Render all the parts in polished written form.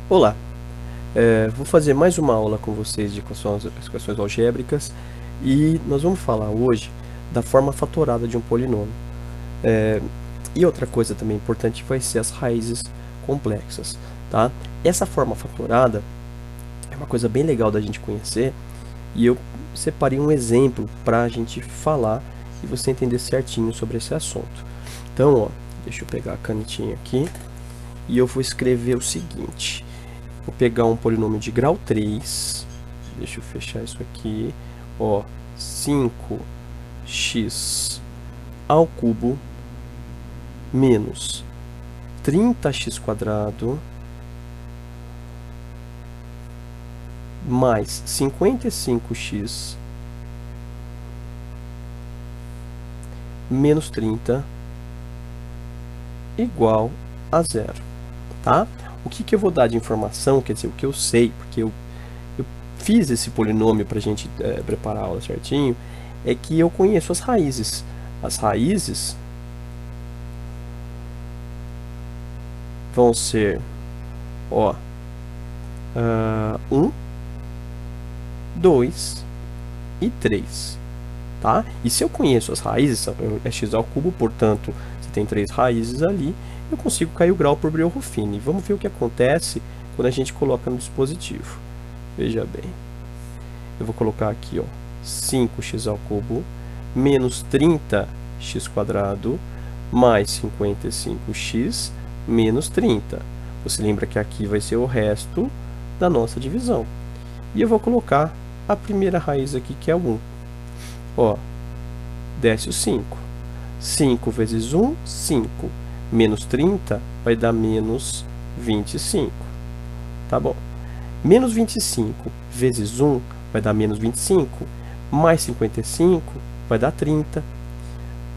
Olá, vou fazer mais uma aula com vocês de equações algébricas e nós vamos falar hoje da forma fatorada de um polinômio. E outra coisa também importante vai ser as raízes complexas, tá? Essa forma fatorada é uma coisa bem legal da gente conhecer e eu separei um exemplo para a gente falar e você entender certinho sobre esse assunto. Então, ó, deixa eu pegar a canetinha aqui e eu vou escrever o seguinte. Vou pegar um polinômio de grau 3, deixa eu fechar isso aqui, ó, 5x ao cubo menos 30x² mais 55x menos 30 igual a zero, tá? O que eu vou dar de informação, quer dizer, o que eu sei, porque eu fiz esse polinômio para a gente preparar a aula certinho, é que eu conheço as raízes. As raízes vão ser, ó, 1, 2 e 3, tá? E se eu conheço as raízes, é x ao cubo, portanto, se tem 3 raízes ali, eu consigo cair o grau por Breuer-Ruffini. Vamos ver o que acontece quando a gente coloca no dispositivo. Veja bem. Eu vou colocar aqui, ó, 5x ao cubo menos 30x² mais 55x menos 30. Você lembra que aqui vai ser o resto da nossa divisão. E eu vou colocar a primeira raiz aqui, que é o 1. Ó, desce o 5. 5 vezes 1, 5. Menos 30 vai dar menos 25. Tá bom. Menos 25 vezes 1 vai dar menos 25. Mais 55 vai dar 30.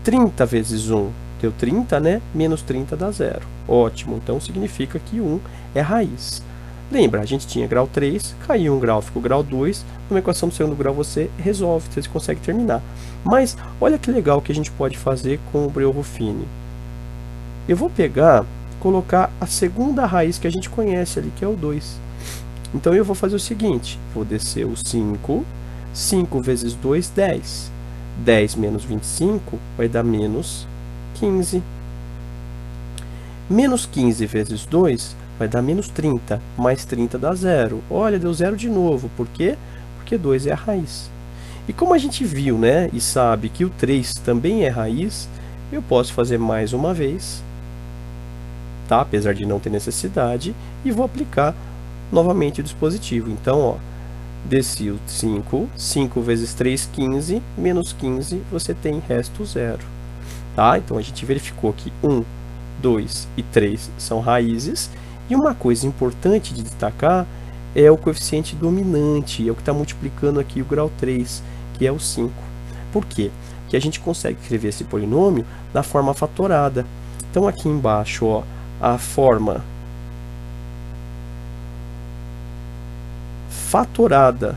30 vezes 1 deu 30, né? Menos 30 dá 0. Ótimo, então significa que 1 é raiz. Lembra, a gente tinha grau 3, caiu um grau, ficou grau 2. Numa equação do segundo grau você resolve, você consegue terminar. Mas olha que legal que a gente pode fazer com o Breuer-Ruffini. Eu vou pegar, colocar a segunda raiz que a gente conhece ali, que é o 2. Então eu vou fazer o seguinte, vou descer o 5, 5 vezes 2, 10. 10 menos 25 vai dar menos 15. Menos 15 vezes 2 vai dar menos 30, mais 30 dá 0. Olha, deu 0 de novo, por quê? Porque 2 é a raiz. E como a gente viu, né, e sabe que o 3 também é raiz, eu posso fazer mais uma vez, tá? Apesar de não ter necessidade, e vou aplicar novamente o dispositivo. Então, ó, desci o 5, 5 vezes 3, 15, menos 15, você tem resto 0. Tá? Então, a gente verificou que 1, 2 e 3 são raízes, e uma coisa importante de destacar é o coeficiente dominante, é o que está multiplicando aqui o grau 3, que é o 5. Por quê? Porque a gente consegue escrever esse polinômio da forma fatorada. Então, aqui embaixo, ó, a forma fatorada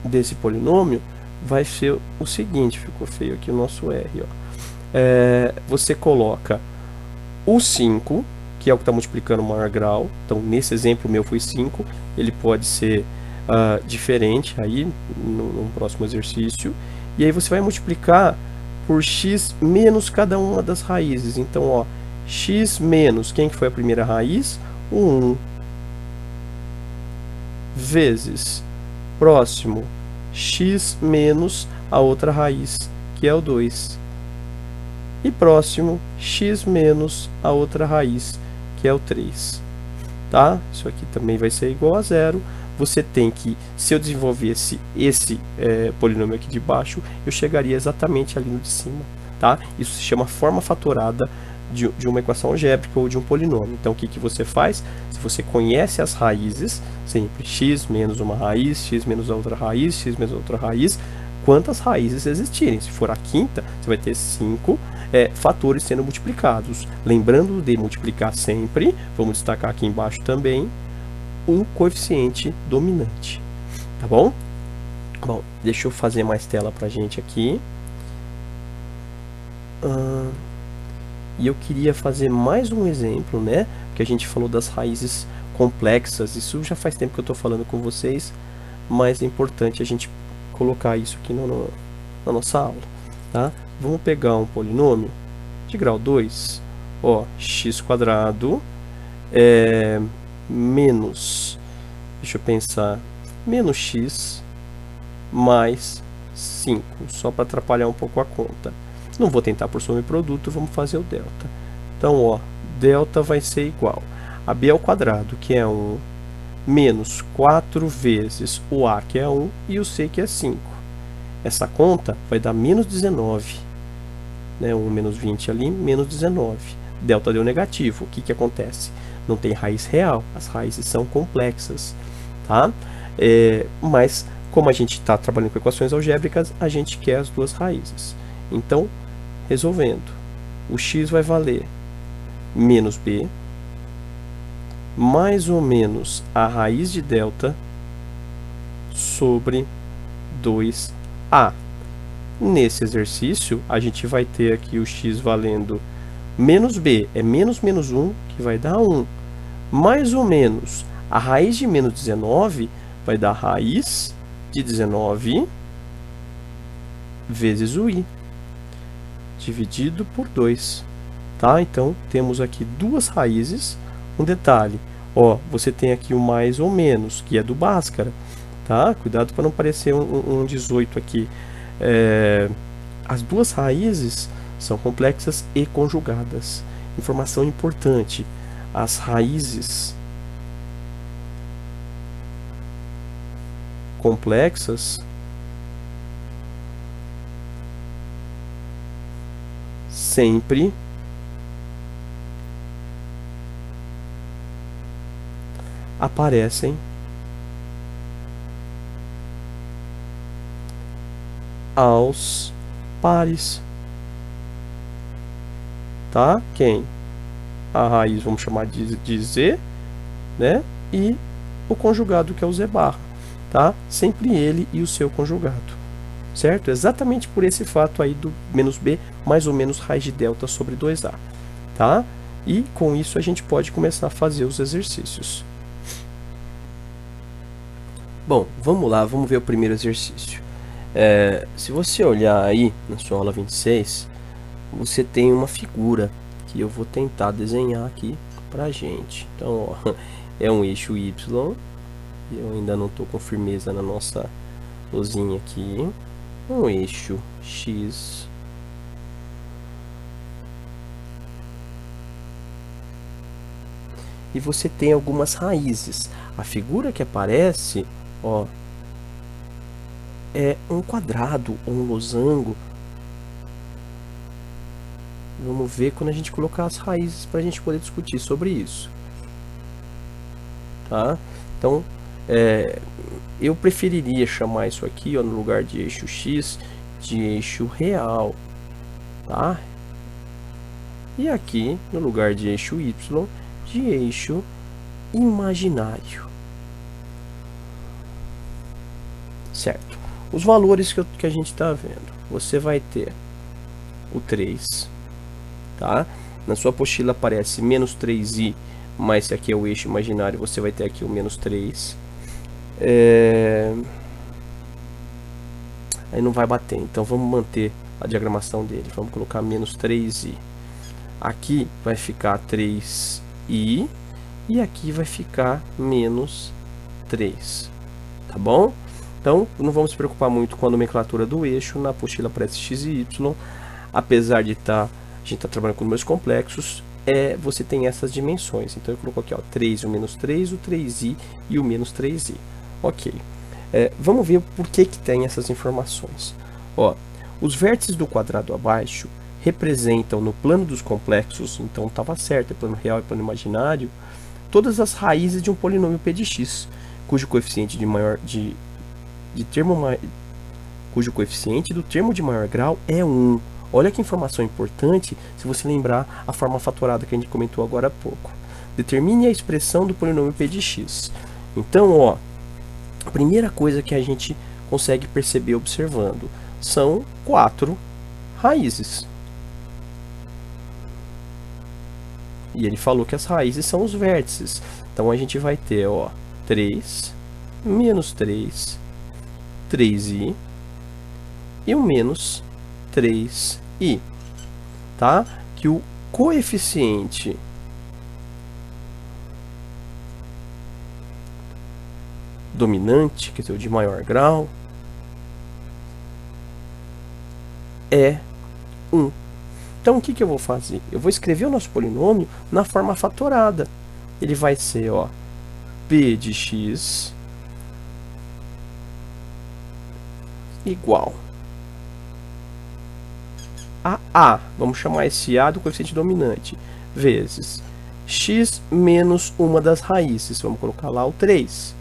desse polinômio vai ser o seguinte, ficou feio aqui o nosso R, ó. Você coloca o 5, que é o que está multiplicando o maior grau, então nesse exemplo meu foi 5, ele pode ser diferente aí no próximo exercício, e aí você vai multiplicar por x menos cada uma das raízes. Então, ó, x menos, quem que foi a primeira raiz? O 1, vezes, próximo, x menos a outra raiz, que é o 2. E próximo, x menos a outra raiz, que é o 3. Tá? Isso aqui também vai ser igual a 0. Você tem que, se eu desenvolvesse esse polinômio aqui de baixo, eu chegaria exatamente ali no de cima. Tá? Isso se chama forma fatorada de uma equação algébrica ou de um polinômio. Então, o que você faz? Se você conhece as raízes, sempre x menos uma raiz, x menos a outra raiz, x menos a outra raiz, quantas raízes existirem. Se for a quinta, você vai ter 5 fatores sendo multiplicados. Lembrando de multiplicar sempre, vamos destacar aqui embaixo também, um coeficiente dominante. Tá bom? Bom, deixa eu fazer mais tela para a gente aqui. E eu queria fazer mais um exemplo, né? Que a gente falou das raízes complexas. Isso já faz tempo que eu estou falando com vocês, mas é importante a gente colocar isso aqui na nossa aula, tá? Vamos pegar um polinômio de grau 2, ó, x² menos, deixa eu pensar, menos x mais 5, só para atrapalhar um pouco a conta. Não vou tentar por soma e produto, vamos fazer o delta. Então, ó, delta vai ser igual a b ao quadrado, que é 1, menos 4 vezes o a, que é 1, e o c, que é 5. Essa conta vai dar menos 19. Né? 1 menos 20 ali, menos 19. Delta deu negativo. O que, que acontece? Não tem raiz real, as raízes são complexas. Tá? Mas, como a gente está trabalhando com equações algébricas, a gente quer as duas raízes. Então, resolvendo, o x vai valer menos b, mais ou menos a raiz de delta sobre 2a. Nesse exercício, a gente vai ter aqui o x valendo menos b, é menos 1, que vai dar 1. Mais ou menos a raiz de menos 19 vai dar raiz de 19 vezes o i, dividido por 2. Tá? Então, temos aqui duas raízes. Um detalhe, ó, você tem aqui o mais ou menos, que é do Bhaskara. Tá? Cuidado para não parecer um 18 aqui. As duas raízes são complexas e conjugadas. Informação importante, as raízes complexas sempre aparecem aos pares, tá? Quem? A raiz, vamos chamar de z, né? E o conjugado, que é o z barra, tá? Sempre ele e o seu conjugado, certo? Exatamente por esse fato aí do menos b, mais ou menos raiz de delta sobre 2a, tá? E com isso a gente pode começar a fazer os exercícios. Bom, vamos lá, vamos ver o primeiro exercício. Se você olhar aí na sua aula 26, você tem uma figura que eu vou tentar desenhar aqui pra gente. Então, ó, é um eixo Y, eu ainda não estou com firmeza na nossa luzinha aqui. Um eixo X, e você tem algumas raízes. A figura que aparece, ó, é um quadrado ou um losango. Vamos ver quando a gente colocar as raízes para a gente poder discutir sobre isso. Tá? Então, eu preferiria chamar isso aqui, ó, no lugar de eixo X, de eixo real. Tá? E aqui, no lugar de eixo Y, de eixo imaginário. Certo? Os valores que a gente está vendo. Você vai ter o 3. Tá? Na sua apostila aparece menos 3i, mas se aqui é o eixo imaginário, você vai ter aqui o menos 3. Aí não vai bater, então vamos manter a diagramação dele. Vamos colocar menos 3i. Aqui vai ficar 3i e aqui vai ficar menos 3. Tá bom? Então, não vamos se preocupar muito com a nomenclatura do eixo. Na apostila aparece x e y. Apesar de a gente tá trabalhando com números complexos, você tem essas dimensões. Então, eu coloco aqui, ó, 3 e o menos 3, o 3i e o menos 3i. Ok. Vamos ver por que tem essas informações. Ó, os vértices do quadrado abaixo representam no plano dos complexos, então estava certo, é plano real e plano imaginário, todas as raízes de um polinômio p de x, cujo coeficiente do termo de maior grau é 1. Olha que informação importante, se você lembrar a forma fatorada que a gente comentou agora há pouco. Determine a expressão do polinômio p de x. Então, ó, a primeira coisa que a gente consegue perceber observando são 4 raízes. E ele falou que as raízes são os vértices. Então a gente vai ter, ó, 3, menos 3, 3i e o menos 3i, tá? Que o coeficiente dominante, quer dizer, o de maior grau, é 1. Então, o que eu vou fazer? Eu vou escrever o nosso polinômio na forma fatorada. Ele vai ser, ó, p de x igual a, vamos chamar esse a do coeficiente dominante, vezes x menos uma das raízes, vamos colocar lá o 3,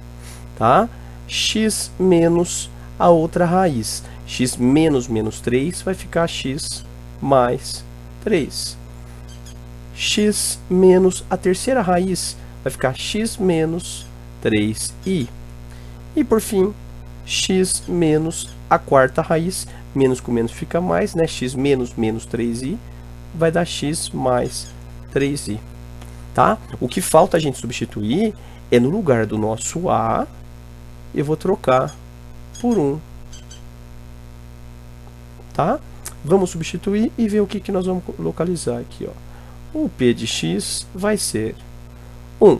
tá? X menos a outra raiz, x menos menos 3 vai ficar x mais 3. X menos a terceira raiz vai ficar x menos 3i. E por fim, x menos a quarta raiz, menos com menos fica mais, né? X menos menos 3i vai dar x mais 3i, tá? O que falta a gente substituir é no lugar do nosso a, eu vou trocar por 1, tá? Vamos substituir e ver o que nós vamos localizar aqui, ó. O p de x vai ser 1.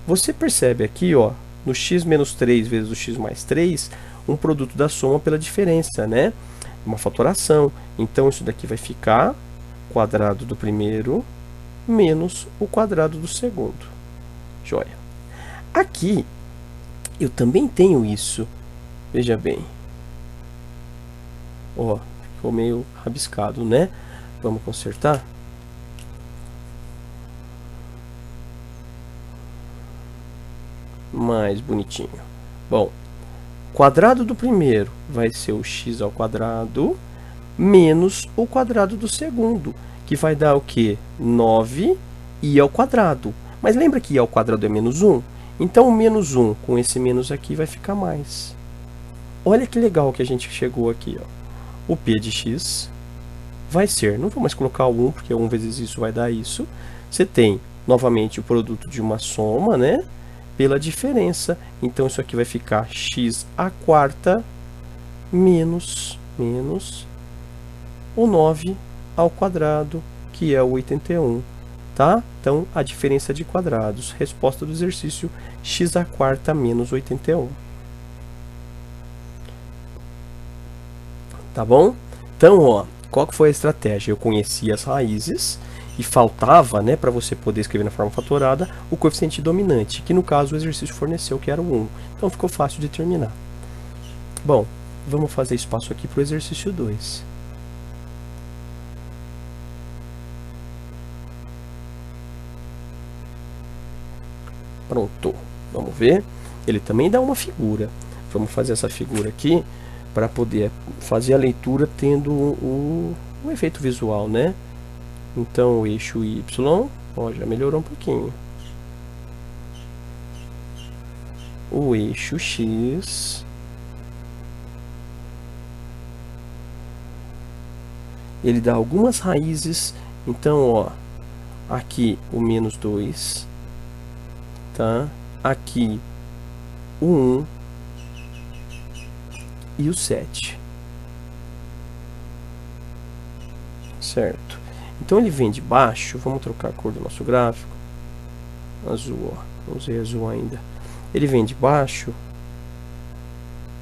Você percebe aqui, ó, no x menos 3 vezes o x mais 3, um produto da soma pela diferença, né? Uma fatoração. Então, isso daqui vai ficar quadrado do primeiro menos o quadrado do segundo. Joia. Aqui, eu também tenho isso. Veja bem. Ó, ficou meio rabiscado, né? Vamos consertar? Mais bonitinho. Bom, quadrado do primeiro vai ser o x ao quadrado menos o quadrado do segundo, que vai dar o quê? 9i ao quadrado. Mas lembra que i ao quadrado é menos 1? Então, o menos 1 com esse menos aqui vai ficar mais. Olha que legal que a gente chegou aqui, ó. O p de x vai ser, não vou mais colocar o 1, porque 1 vezes isso vai dar isso. Você tem, novamente, o produto de uma soma, né? Pela diferença. Então, isso aqui vai ficar x à quarta menos o 9 ao quadrado, que é o 81, tá? Então, a diferença de quadrados. Resposta do exercício, x à quarta menos 81. Tá bom? Então, ó, qual que foi a estratégia? Eu conhecia as raízes e faltava, né, para você poder escrever na forma fatorada, o coeficiente dominante, que no caso o exercício forneceu, que era o 1. Então, ficou fácil de terminar. Bom, vamos fazer espaço aqui para o exercício 2. Pronto, vamos ver. Ele também dá uma figura. Vamos fazer essa figura aqui para poder fazer a leitura tendo o efeito visual, né? Então, o eixo y, ó, já melhorou um pouquinho. O eixo x ele dá algumas raízes. Então, ó, aqui o menos 2, tá? Aqui o 1 e o 7. Certo? Então, ele vem de baixo. Vamos trocar a cor do nosso gráfico. Azul, ó. Não usei azul ainda. Ele vem de baixo.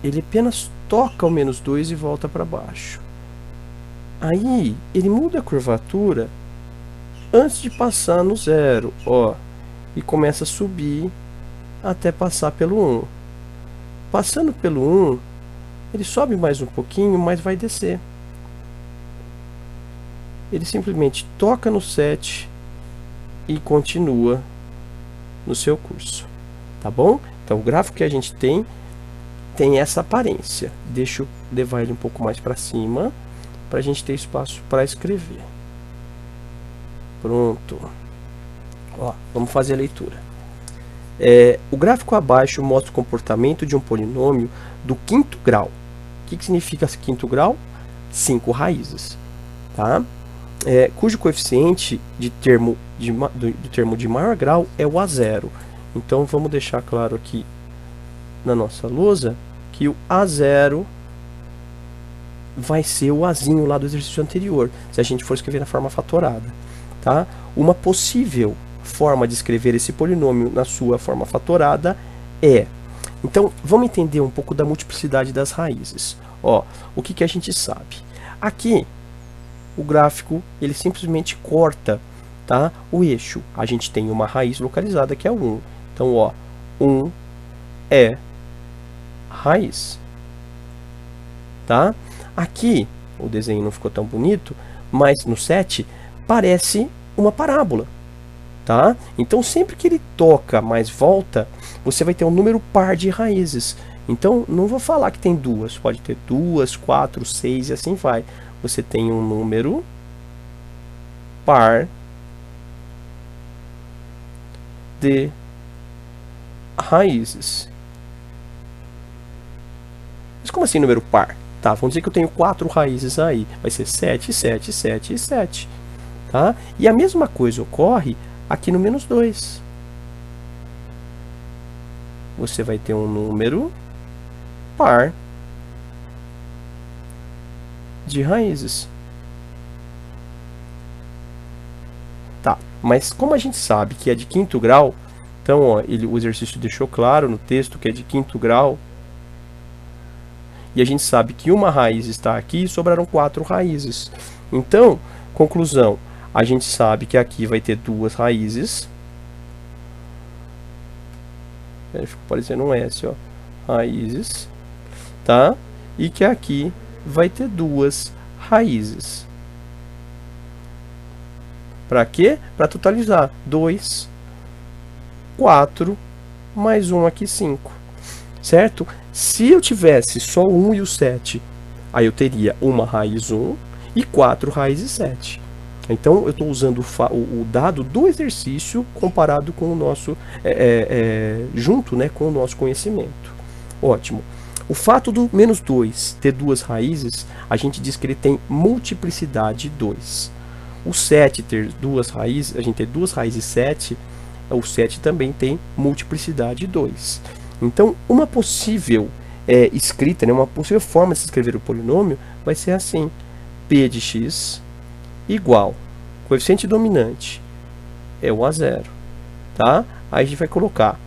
Ele apenas toca o menos 2 e volta para baixo. Aí, ele muda a curvatura antes de passar no 0, ó. E começa a subir até passar pelo 1. Passando pelo 1, ele sobe mais um pouquinho, mas vai descer. Ele simplesmente toca no 7 e continua no seu curso. Tá bom? Então, o gráfico que a gente tem essa aparência. Deixa eu levar ele um pouco mais para cima, para a gente ter espaço para escrever. Pronto. Ó, vamos fazer a leitura. O gráfico abaixo mostra o comportamento de um polinômio do quinto grau. O que significa esse quinto grau? 5 raízes. Tá? cujo coeficiente de termo do termo de maior grau é o A0. Então, vamos deixar claro aqui na nossa lousa que o A0 vai ser o Azinho lá do exercício anterior, se a gente for escrever na forma fatorada. Tá? Uma possível forma de escrever esse polinômio na sua forma fatorada é... Então, vamos entender um pouco da multiplicidade das raízes. Ó, o que a gente sabe? Aqui, o gráfico, ele simplesmente corta, tá, o eixo. A gente tem uma raiz localizada, que é o 1. Então, ó, 1 é raiz. Tá? Aqui, o desenho não ficou tão bonito, mas no 7 parece uma parábola. Tá? Então, sempre que ele toca mais volta, você vai ter um número par de raízes. Então, não vou falar que tem duas. Pode ter 2, 4, 6 e assim vai. Você tem um número par de raízes. Mas como assim número par? Tá, vamos dizer que eu tenho 4 raízes aí. Vai ser 7, 7, 7 e 7. Tá? E a mesma coisa ocorre aqui no menos 2. Você vai ter um número par de raízes. Tá, mas como a gente sabe que é de quinto grau, então ó, o exercício deixou claro no texto que é de quinto grau, e a gente sabe que uma raiz está aqui e sobraram 4 raízes. Então, conclusão, a gente sabe que aqui vai ter 2 raízes. Ficou parecendo um S, ó. Raízes, tá? E que aqui vai ter 2 raízes. Para quê? Para totalizar 2, 4, mais 1 aqui 5. Certo? Se eu tivesse só o 1 e o 7, aí eu teria uma raiz 1 e 4 raízes 7. Então, eu estou usando o dado do exercício comparado com o nosso, junto, né, com o nosso conhecimento. Ótimo. O fato do menos 2 ter 2 raízes, a gente diz que ele tem multiplicidade 2. O 7 ter 2 raízes, a gente ter 2 raízes 7, o 7 também tem multiplicidade 2. Então, uma possível escrita, né, uma possível forma de se escrever o polinômio vai ser assim: P de x igual, coeficiente dominante é o A0, tá? Aí a gente vai colocar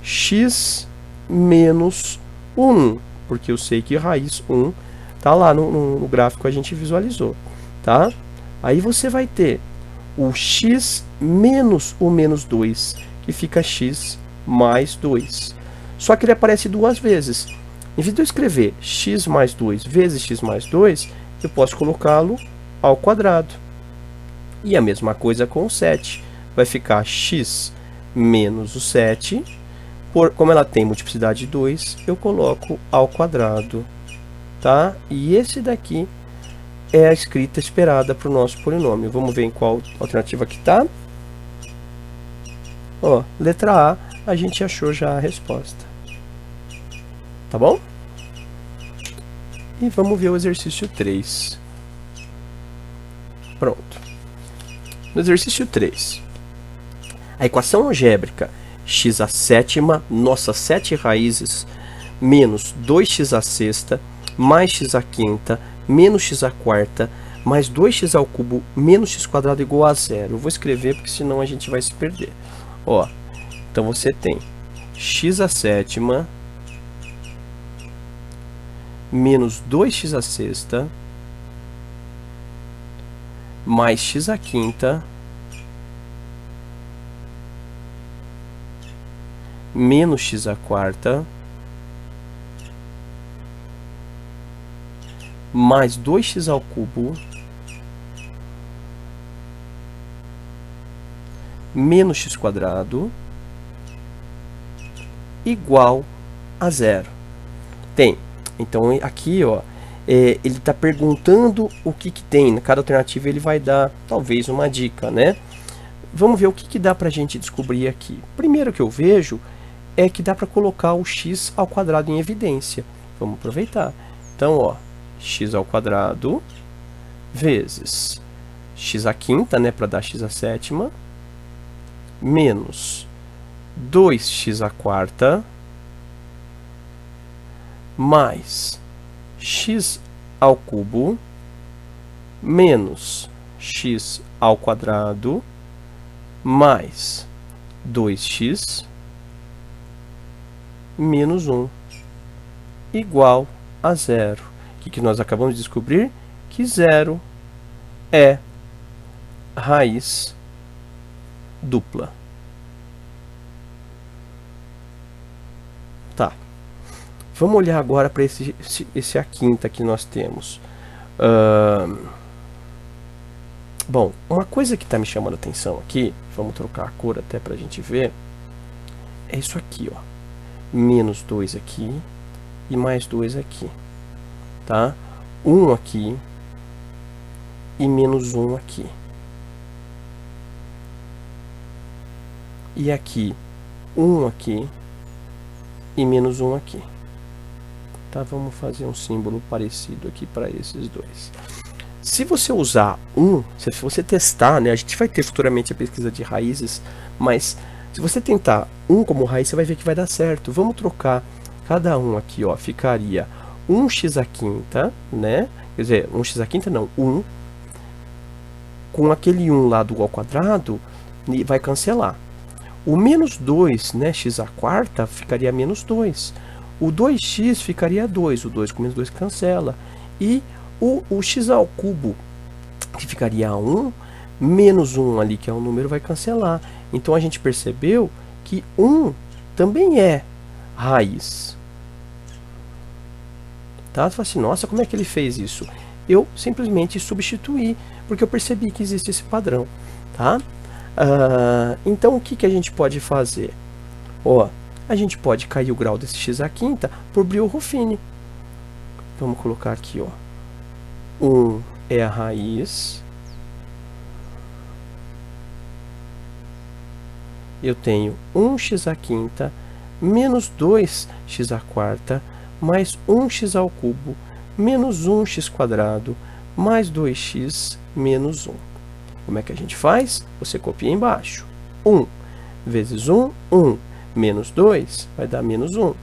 x menos 1, porque eu sei que raiz 1 tá lá no gráfico, a gente visualizou, tá? Aí você vai ter o x menos o menos 2, que fica x mais 2. Só que ele aparece 2 vezes. Em vez de eu escrever x mais 2 vezes x mais 2, eu posso colocá-lo ao quadrado. E a mesma coisa com o 7. Vai ficar x menos o 7. Como ela tem multiplicidade 2, eu coloco ao quadrado. Tá? E esse daqui é a escrita esperada para o nosso polinômio. Vamos ver em qual alternativa que está. Ó, letra A, a gente achou já a resposta. Tá bom? E vamos ver o exercício 3. Pronto. No exercício 3, a equação algébrica x à sétima, nossas 7 raízes, menos 2x à sexta, mais x à quinta, menos x à quarta, mais 2x ao cubo, menos x quadrado igual a 0. Eu vou escrever porque senão a gente vai se perder. Ó, então você tem x à sétima, menos 2x à sexta, mais x à quinta, menos x à quarta, mais 2x ao cubo, menos x quadrado, igual a 0. Então aqui, ó, ele está perguntando o que tem. Cada alternativa ele vai dar, talvez, uma dica, né? Vamos ver o que dá para a gente descobrir aqui. Primeiro que eu vejo é que dá para colocar o x ao quadrado em evidência. Vamos aproveitar. Então, ó, x ao quadrado vezes x à quinta, né, para dar x à sétima, menos 2x à quarta, mais x ao cubo, menos x ao quadrado, mais 2x, menos 1, igual a zero. O que nós acabamos de descobrir? Que zero é raiz dupla. Tá. Vamos olhar agora para esse a quinta que nós temos. Bom, uma coisa que está me chamando a atenção aqui, vamos trocar a cor até para a gente ver, é isso aqui, ó. Menos 2 aqui e mais 2 aqui, tá? 1 aqui e menos 1 aqui. E aqui, 1 aqui e menos 1 aqui. Tá? Vamos fazer um símbolo parecido aqui para esses dois. Se você usar 1, se você testar, né, a gente vai ter futuramente a pesquisa de raízes, mas se você tentar 1 como raiz, você vai ver que vai dar certo. Vamos trocar cada um aqui, ó, ficaria 1x à quinta, né? Quer dizer, 1x à quinta não, 1, com aquele 1 lá do ao quadrado, vai cancelar. O menos 2, né, x à quarta, ficaria menos 2. O 2x ficaria 2. O 2 com menos 2 cancela. E o x ao cubo, que ficaria 1, menos 1 ali, que é o número, vai cancelar. Então, a gente percebeu que 1 também é raiz. Tá? Você fala assim, nossa, como é que ele fez isso? Eu simplesmente substituí, porque eu percebi que existe esse padrão. Tá? Então, o que a gente pode fazer? Ó, a gente pode cair o grau desse x à quinta por Brillouin-Ruffini. Vamos colocar aqui, ó. 1 é a raiz. Eu tenho 1x à quinta menos 2x à quarta mais 1x ao cubo menos 1x quadrado mais 2x menos 1. Como é que a gente faz? Você copia embaixo. 1 vezes 1, 1. Menos 2 vai dar menos 1.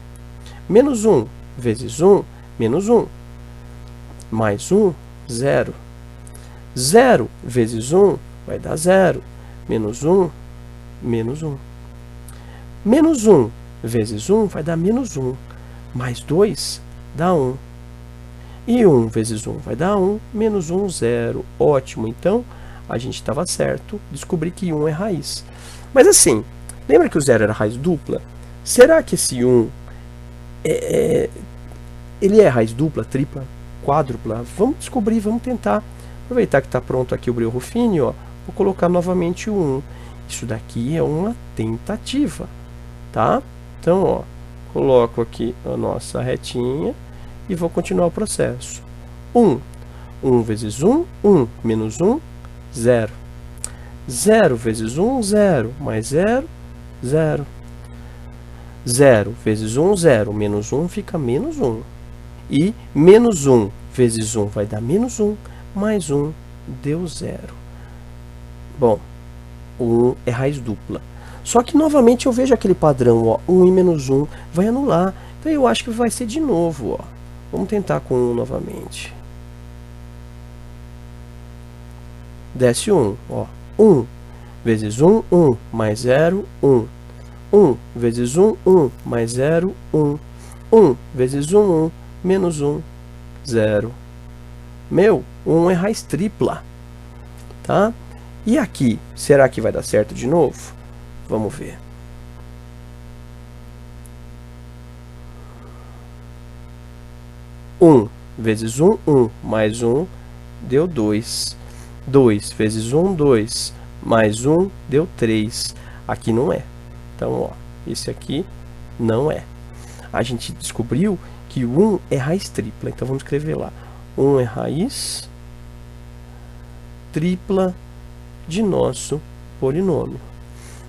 Menos 1 vezes 1, menos 1. Mais 1, 0. 0 vezes 1 vai dar 0. Menos 1, menos 1. Menos 1 vezes 1 vai dar menos 1. Mais 2 dá 1. E 1 vezes 1 vai dar 1. Menos 1, 0. Ótimo. Então, a gente estava certo. Descobri que 1 é raiz. Mas assim, lembra que o 0 era raiz dupla? Será que esse 1 ele é raiz dupla, tripla, quádrupla? Vamos descobrir, vamos tentar. Aproveitar que está pronto aqui o Brillouin-Ruffini, ó, vou colocar novamente o 1. Isso daqui é uma tentativa, tá? Então, ó, coloco aqui a nossa retinha e vou continuar o processo. 1. 1 vezes 1, 1. Menos 1, 0. 0 vezes 1, 0. Mais 0, 0. 0 vezes 1, 0. Menos 1 fica menos 1. E menos 1 vezes 1 vai dar menos 1. Mais 1 deu 0. Bom, 1 é raiz dupla. Só que novamente eu vejo aquele padrão, ó, 1 e menos 1 vai anular. Então eu acho que vai ser de novo, ó. Vamos tentar com 1 novamente. Desce 1, ó. 1 vezes 1, 1. Mais 0, 1. 1 vezes 1, 1. Mais 0, 1. 1 vezes 1, 1. Menos 1, 0. Meu, 1 é raiz tripla. Tá? E aqui, será que vai dar certo de novo? Vamos ver. Um vezes 1, 1. Mais 1, deu 2. 2 vezes 1, 2. Mais 1, deu 3. Aqui não é. Então, ó, esse aqui não é. A gente descobriu que 1 é raiz tripla. Então, vamos escrever lá. 1 é raiz tripla de nosso polinômio.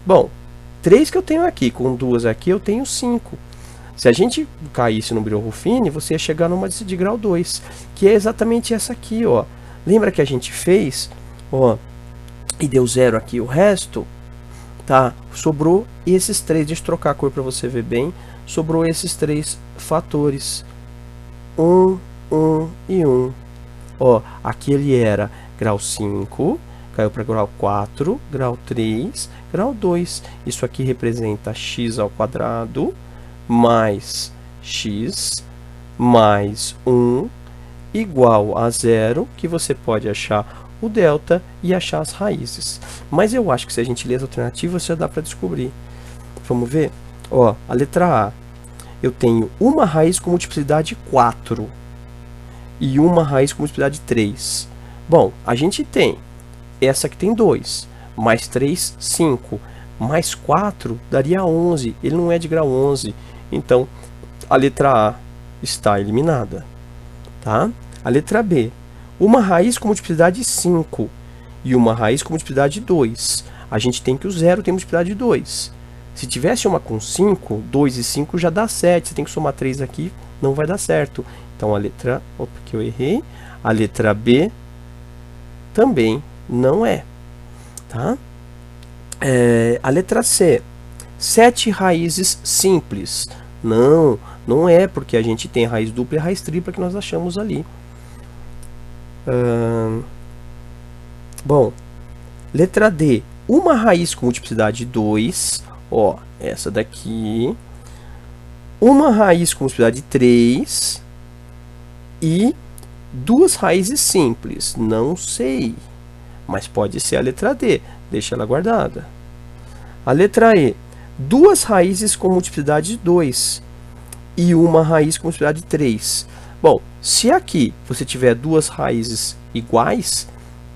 Bom, 3 que eu tenho aqui, com 2 aqui, eu tenho 5. Se a gente caísse no Brillouin-Ruffini, você ia chegar numa de grau 2, que é exatamente essa aqui, ó. Lembra que a gente fez ó, e deu 0 aqui o resto, tá? Sobrou esses três, deixa eu trocar a cor para você ver bem, sobrou esses três fatores, 1, 1 e 1. Ó, aqui ele era grau 5, caiu para grau 4, grau 3, grau 2. Isso aqui representa x ao quadrado mais x mais 1 igual a 0, que você pode achar o delta e achar as raízes. Mas eu acho que se a gente ler as alternativas, já dá para descobrir. Vamos ver? Ó, a letra A. Eu tenho uma raiz com multiplicidade 4 e uma raiz com multiplicidade 3. Bom, a gente tem essa que tem 2, mais 3, 5, mais 4 daria 11. Ele não é de grau 11, então a letra A está eliminada. Tá? A letra B. Uma raiz com multiplicidade 5 e uma raiz com multiplicidade 2. A gente tem que o 0 tem multiplicidade 2. Se tivesse uma com 5, 2 e 5 já dá 7. Você tem que somar 3 aqui, não vai dar certo. Então a letra... Opa, que eu errei. A letra B também não é. Tá? A letra C. 7 raízes simples. Não, não é, porque a gente tem raiz dupla e raiz tripla que nós achamos ali. Bom, letra D. Uma raiz com multiplicidade 2. Ó, essa daqui. Uma raiz com multiplicidade 3. E duas raízes simples. Não sei. Mas pode ser a letra D. Deixa ela guardada. A letra E. Duas raízes com multiplicidade 2 e uma raiz com multiplicidade 3. Bom, se aqui você tiver duas raízes iguais,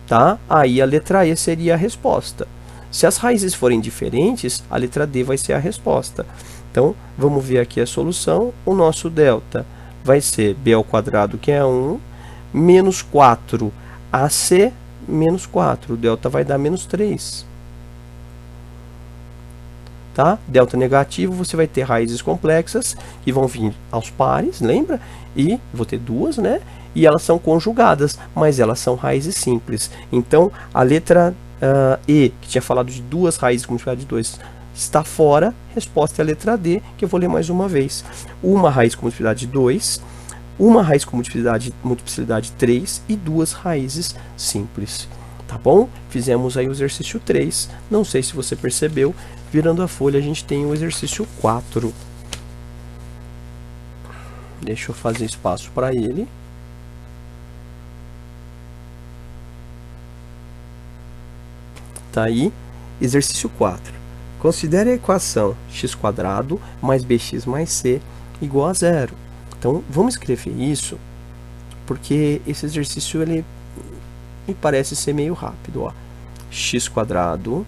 tá? Aí a letra E seria a resposta. Se as raízes forem diferentes, a letra D vai ser a resposta. Então, vamos ver aqui a solução. O nosso delta vai ser b ao quadrado, que é 1, menos 4ac menos 4. O delta vai dar menos 3. Tá? Delta negativo, você vai ter raízes complexas que vão vir aos pares, lembra? E vou ter duas, né? E elas são conjugadas, mas elas são raízes simples. Então, a letra E, que tinha falado de duas raízes com multiplicidade de 2, está fora. Resposta é a letra D, que eu vou ler mais uma vez. Uma raiz com multiplicidade de 2, uma raiz com multiplicidade 3 e duas raízes simples. Tá bom? Fizemos aí o exercício 3. Não sei se você percebeu. Virando a folha, a gente tem o exercício 4. Deixa eu fazer espaço para ele. Tá aí, exercício 4. Considere a equação x² mais bx mais c igual a 0. Então, vamos escrever isso, porque esse exercício ele me parece ser meio rápido. Ó. x²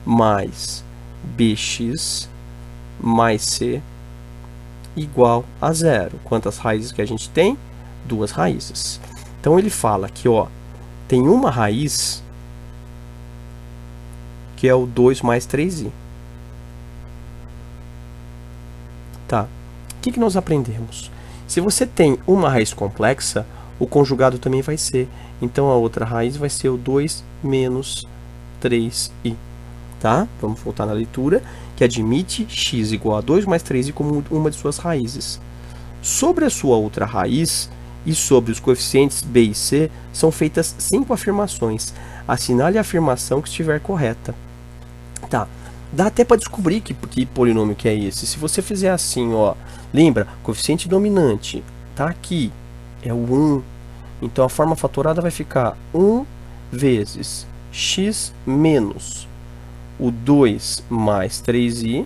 mais bx mais c igual a 0. Quantas raízes que a gente tem? Duas raízes. Então, ele fala que ó, tem uma raiz que é o 2 mais 3i. Tá. O que nós aprendemos? Se você tem uma raiz complexa, o conjugado também vai ser. Então, a outra raiz vai ser o 2 menos 3i. Tá? Vamos voltar na leitura, que admite x igual a 2 mais 3i como uma de suas raízes. Sobre a sua outra raiz e sobre os coeficientes b e c, são feitas 5 afirmações. Assinale a afirmação que estiver correta. Tá. Dá até para descobrir que polinômio que é esse. Se você fizer assim, ó, lembra, coeficiente dominante tá aqui, é o 1. Então, a forma fatorada vai ficar 1 vezes x menos o 2 mais 3i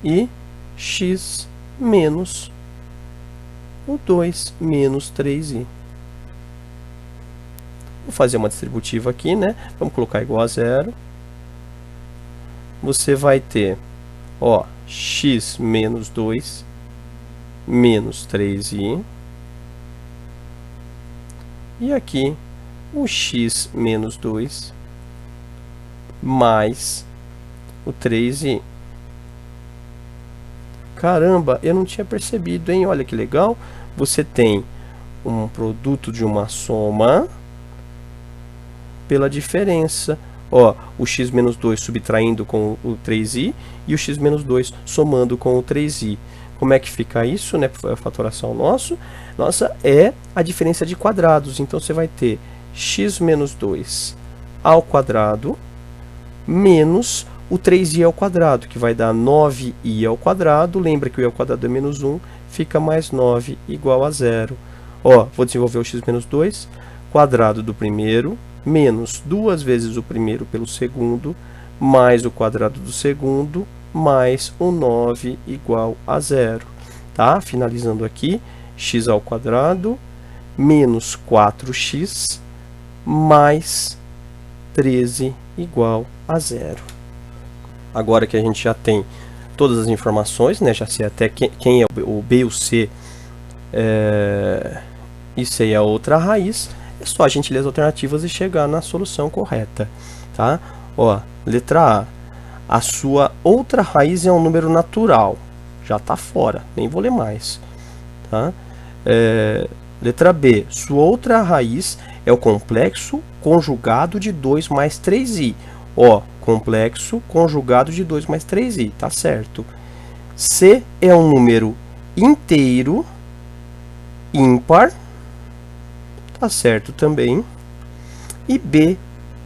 e x menos o 2 menos 3i. Vou fazer uma distributiva aqui, né? Vamos colocar igual a 0. Você vai ter, ó, x menos 2 menos 3i. E aqui o x menos 2 mais o 3i. Caramba, eu não tinha percebido, hein? Olha que legal. Você tem um produto de uma soma pela diferença. Ó, o x menos 2 subtraindo com o 3i e o x menos 2 somando com o 3i. Como é que fica isso, né? A fatoração nossa é a diferença de quadrados. Então, você vai ter x menos 2 ao quadrado menos o 3i ao quadrado, que vai dar 9i ao quadrado. Lembra que o i ao quadrado é menos 1, fica mais 9 igual a 0. Ó, vou desenvolver o x menos 2, quadrado do primeiro, menos 2 vezes o primeiro pelo segundo, mais o quadrado do segundo, mais o 9 igual a 0. Tá? Finalizando aqui, x ao quadrado, menos 4x, mais 13 igual a 0. Agora que a gente já tem todas as informações, né? Já sei até quem é o B e o C, e sei a outra raiz, é só a gente ler as alternativas e chegar na solução correta, tá? Ó, letra A. A sua outra raiz é um número natural. Já está fora, nem vou ler mais, tá? Letra B. Sua outra raiz é o complexo conjugado de 2 mais 3i. Ó, complexo conjugado de 2 mais 3i, tá certo. C é um número inteiro ímpar, tá certo também. E B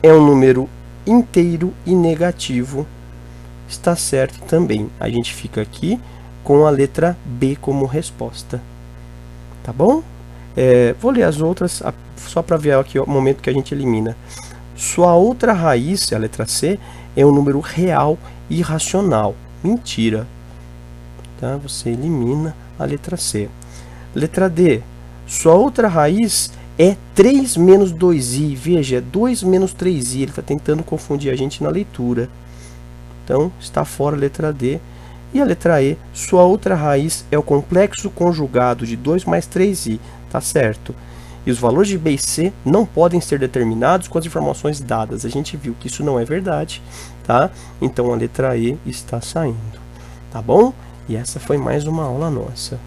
é um número inteiro e negativo, está certo também. A gente fica aqui com a letra B como resposta. Tá bom? Vou ler as outras só para ver aqui o momento que a gente elimina. Sua outra raiz, a letra C, é um número real e racional. Mentira. Tá? Você elimina a letra C. Letra D. Sua outra raiz é 3 menos 2i. Veja, é 2 menos 3i. Ele está tentando confundir a gente na leitura. Então, está fora a letra D. E a letra E. Sua outra raiz é o complexo conjugado de 2 mais 3i. Tá certo. E os valores de B e C não podem ser determinados com as informações dadas. A gente viu que isso não é verdade, tá? Então, a letra E está saindo. Tá bom? E essa foi mais uma aula nossa.